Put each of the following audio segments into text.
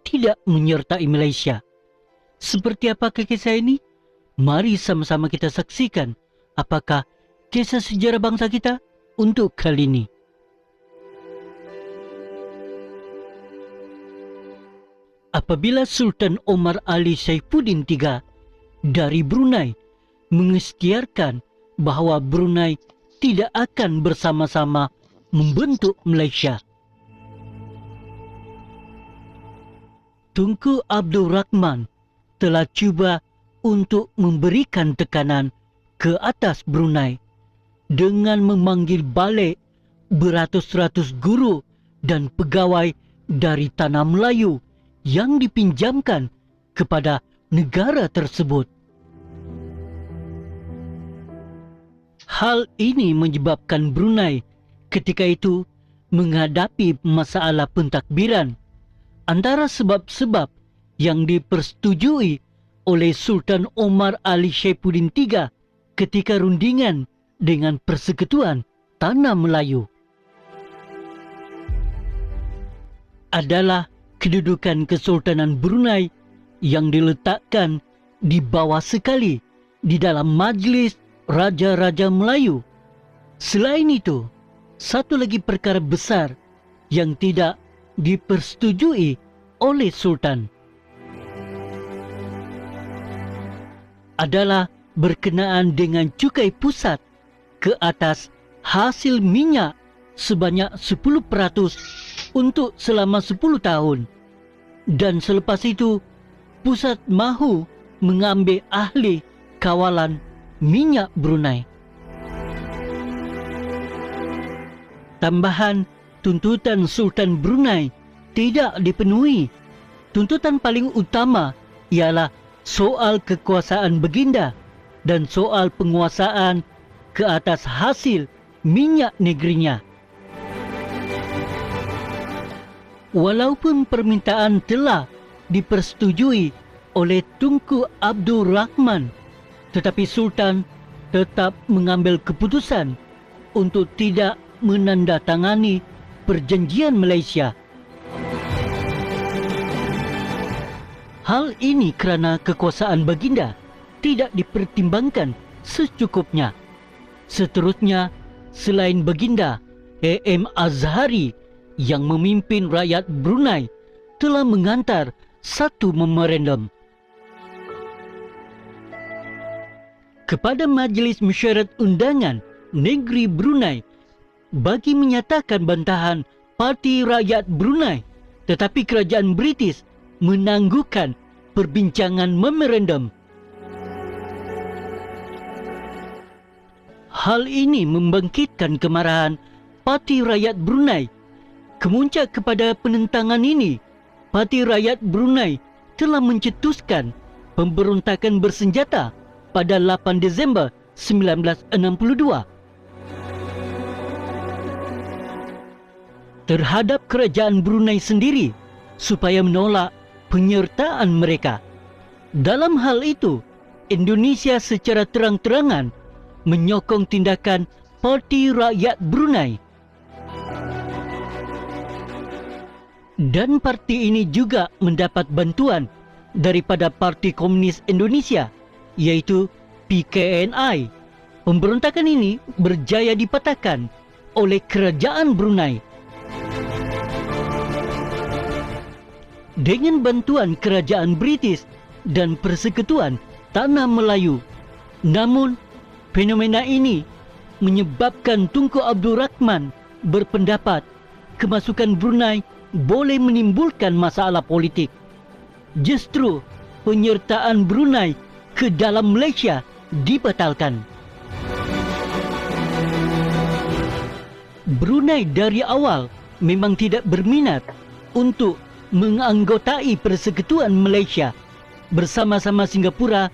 tidak menyertai Malaysia. Seperti apakah kisah ini? Mari sama-sama kita saksikan apakah kisah sejarah bangsa kita untuk kali ini. Apabila Sultan Omar Ali Saifuddin III dari Brunei mengisytiharkan bahawa Brunei tidak akan bersama-sama membentuk Malaysia, Tunku Abdul Rahman telah cuba untuk memberikan tekanan ke atas Brunei dengan memanggil balik beratus-ratus guru dan pegawai dari tanah Melayu yang dipinjamkan kepada negara tersebut. Hal ini menyebabkan Brunei ketika itu menghadapi masalah pentadbiran. Antara sebab-sebab yang dipersetujui oleh Sultan Omar Ali Saifuddin III ketika rundingan dengan Persekutuan Tanah Melayu adalah kedudukan Kesultanan Brunei yang diletakkan di bawah sekali di dalam Majlis Raja-Raja Melayu. Selain itu, satu lagi perkara besar yang tidak dipersetujui oleh Sultan adalah berkenaan dengan cukai pusat ke atas hasil minyak sebanyak 10% untuk selama 10 tahun. Dan selepas itu, pusat mahu mengambil ahli kawalan minyak Brunei. Tambahan, tuntutan Sultan Brunei tidak dipenuhi. Tuntutan paling utama ialah soal kekuasaan baginda dan soal penguasaan ke atas hasil minyak negerinya. Walaupun permintaan telah dipersetujui oleh Tunku Abdul Rahman, tetapi Sultan tetap mengambil keputusan untuk tidak menandatangani perjanjian Malaysia. Hal ini kerana kekuasaan baginda tidak dipertimbangkan secukupnya. Seterusnya, selain baginda, A.M. Azhari yang memimpin rakyat Brunei telah menghantar satu memorandum kepada Majlis Mesyuarat Undangan Negeri Brunei bagi menyatakan bantahan Parti Rakyat Brunei, tetapi kerajaan British menangguhkan perbincangan memorandum. Hal ini membangkitkan kemarahan Parti Rakyat Brunei. Kemuncak kepada penentangan ini, Parti Rakyat Brunei telah mencetuskan pemberontakan bersenjata pada 8 Disember 1962 terhadap kerajaan Brunei sendiri supaya menolak penyertaan mereka. Dalam hal itu, Indonesia secara terang-terangan menyokong tindakan Parti Rakyat Brunei. Dan parti ini juga mendapat bantuan daripada Parti Komunis Indonesia, iaitu PKNI. Pemberontakan ini berjaya dipatahkan oleh kerajaan Brunei. Dengan bantuan kerajaan British dan Persekutuan Tanah Melayu. Namun, fenomena ini menyebabkan Tunku Abdul Rahman berpendapat kemasukan Brunei boleh menimbulkan masalah politik. Justru penyertaan Brunei ke dalam Malaysia dibatalkan. Brunei dari awal memang tidak berminat untuk menganggotai Persekutuan Malaysia bersama-sama Singapura,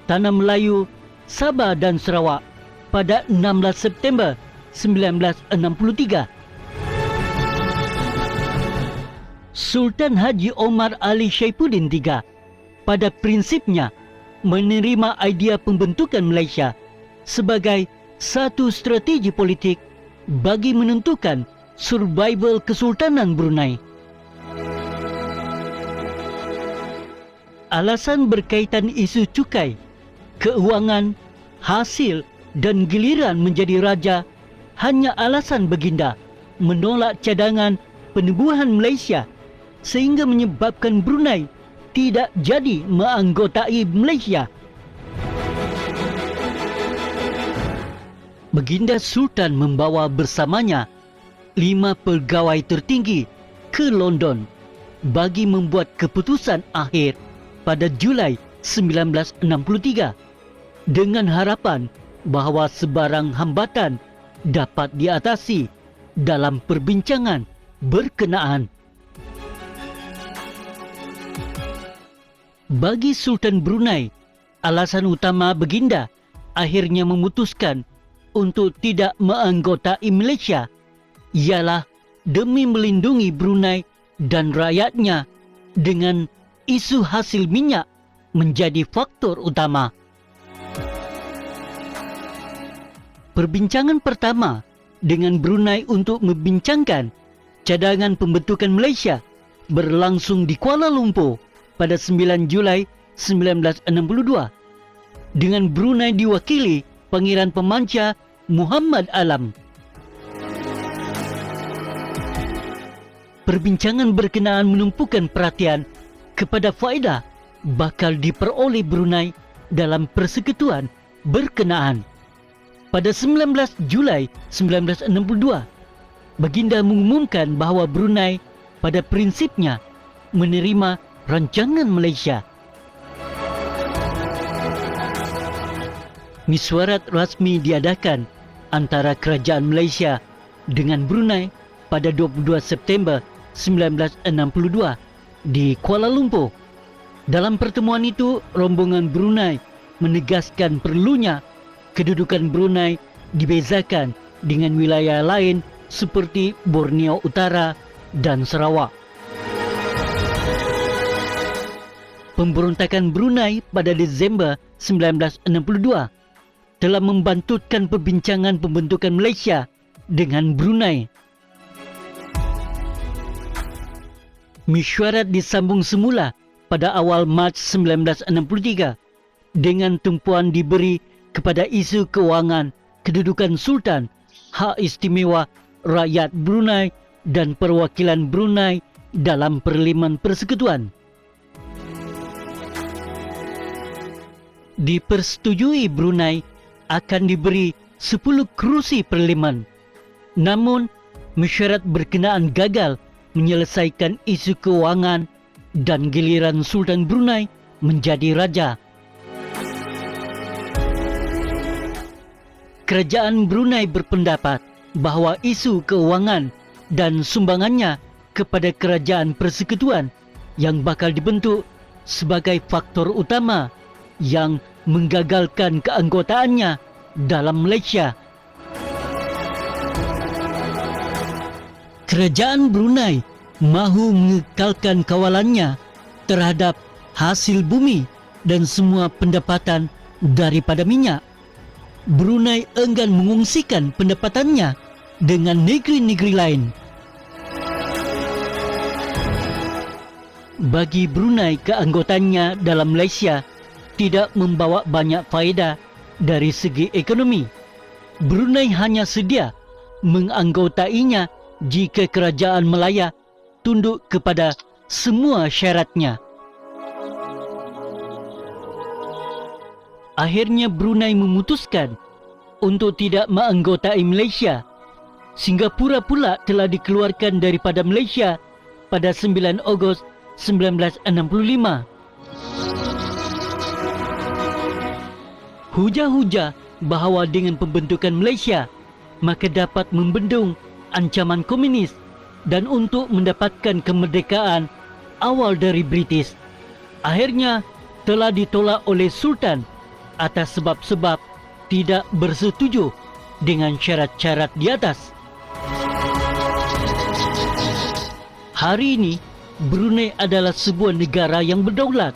Tanah Melayu, Sabah dan Sarawak pada 16 September 1963. Sultan Haji Omar Ali Saifuddin III pada prinsipnya menerima idea pembentukan Malaysia sebagai satu strategi politik bagi menentukan survival Kesultanan Brunei. alasan berkaitan isu cukai, keuangan, hasil dan giliran menjadi raja hanya alasan baginda menolak cadangan penubuhan Malaysia sehingga menyebabkan Brunei tidak jadi menganggotai Malaysia. Baginda Sultan membawa bersamanya 5 pegawai tertinggi ke London bagi membuat keputusan akhir pada Julai 1963 dengan harapan bahawa sebarang hambatan dapat diatasi dalam perbincangan berkenaan. Bagi Sultan Brunei, alasan utama baginda akhirnya memutuskan untuk tidak menganggotai Malaysia ialah demi melindungi Brunei dan rakyatnya dengan isu hasil minyak menjadi faktor utama. Perbincangan pertama dengan Brunei untuk membincangkan cadangan pembentukan Malaysia berlangsung di Kuala Lumpur pada 9 Julai 1962 dengan Brunei diwakili Pangeran Pemanca Muhammad Alam. Perbincangan berkenaan menumpukan perhatian kepada faedah bakal diperoleh Brunei dalam persekutuan berkenaan. Pada 19 Julai 1962, baginda mengumumkan bahawa Brunei pada prinsipnya menerima rancangan Malaysia. Mesyuarat rasmi diadakan antara Kerajaan Malaysia dengan Brunei pada 22 September 1962 di Kuala Lumpur. Dalam pertemuan itu, rombongan Brunei menegaskan perlunya kedudukan Brunei dibezakan dengan wilayah lain seperti Borneo Utara dan Sarawak. Pemberontakan Brunei pada Disember 1962 telah membantutkan perbincangan pembentukan Malaysia dengan Brunei. Mesyuarat disambung semula pada awal Mac 1963 dengan tumpuan diberi kepada isu kewangan, kedudukan Sultan, hak istimewa rakyat Brunei dan perwakilan Brunei dalam Parlimen Persekutuan. Dipersetujui Brunei akan diberi 10 kerusi Parlimen. Namun, mesyuarat berkenaan gagal menyelesaikan isu kewangan dan giliran Sultan Brunei menjadi raja. Kerajaan Brunei berpendapat bahawa isu keuangan dan sumbangannya kepada kerajaan persekutuan yang bakal dibentuk sebagai faktor utama yang menggagalkan keanggotaannya dalam Malaysia. Kerajaan Brunei mahu mengekalkan kawalannya terhadap hasil bumi dan semua pendapatan daripada minyak. Brunei enggan mengungsikan pendapatannya dengan negeri-negeri lain. Bagi Brunei, keanggotaannya dalam Malaysia tidak membawa banyak faedah dari segi ekonomi. Brunei hanya sedia menganggotainya jika kerajaan Melaya tunduk kepada semua syaratnya. Akhirnya Brunei memutuskan untuk tidak menganggotai Malaysia. Singapura pula telah dikeluarkan daripada Malaysia pada 9 Ogos 1965. Hujah-hujah bahawa dengan pembentukan Malaysia maka dapat membendung ancaman komunis dan untuk mendapatkan kemerdekaan awal dari British akhirnya telah ditolak oleh Sultan atas sebab-sebab tidak bersetuju dengan syarat-syarat di atas. Hari ini Brunei adalah sebuah negara yang berdaulat,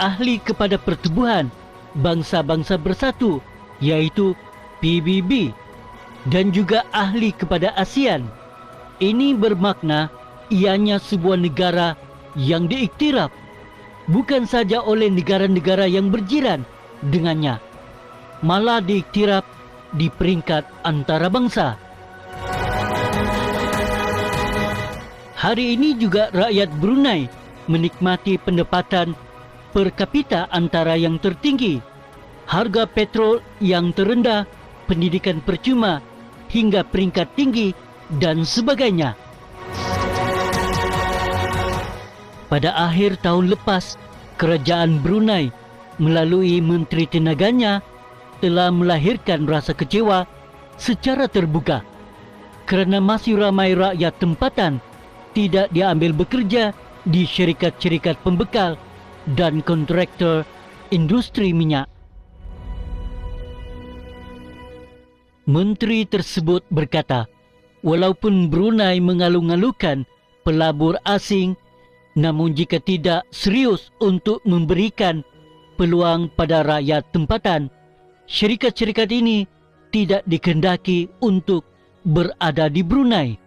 ahli kepada pertubuhan Bangsa-Bangsa Bersatu iaitu PBB dan juga ahli kepada ASEAN. Ini bermakna ianya sebuah negara yang diiktiraf bukan saja oleh negara-negara yang berjiran dengannya, malah diiktiraf di peringkat antarabangsa. Hari ini juga rakyat Brunei menikmati pendapatan per kapita antara yang tertinggi, harga petrol yang terendah, pendidikan percuma hingga peringkat tinggi dan sebagainya. Pada akhir tahun lepas, kerajaan Brunei melalui Menteri Tenaganya telah melahirkan rasa kecewa secara terbuka kerana masih ramai rakyat tempatan tidak diambil bekerja di syarikat-syarikat pembekal dan kontraktor industri minyak. Menteri tersebut berkata, walaupun Brunei mengalu-alukan pelabur asing, namun jika tidak serius untuk memberikan peluang pada rakyat tempatan, syarikat-syarikat ini tidak dikehendaki untuk berada di Brunei.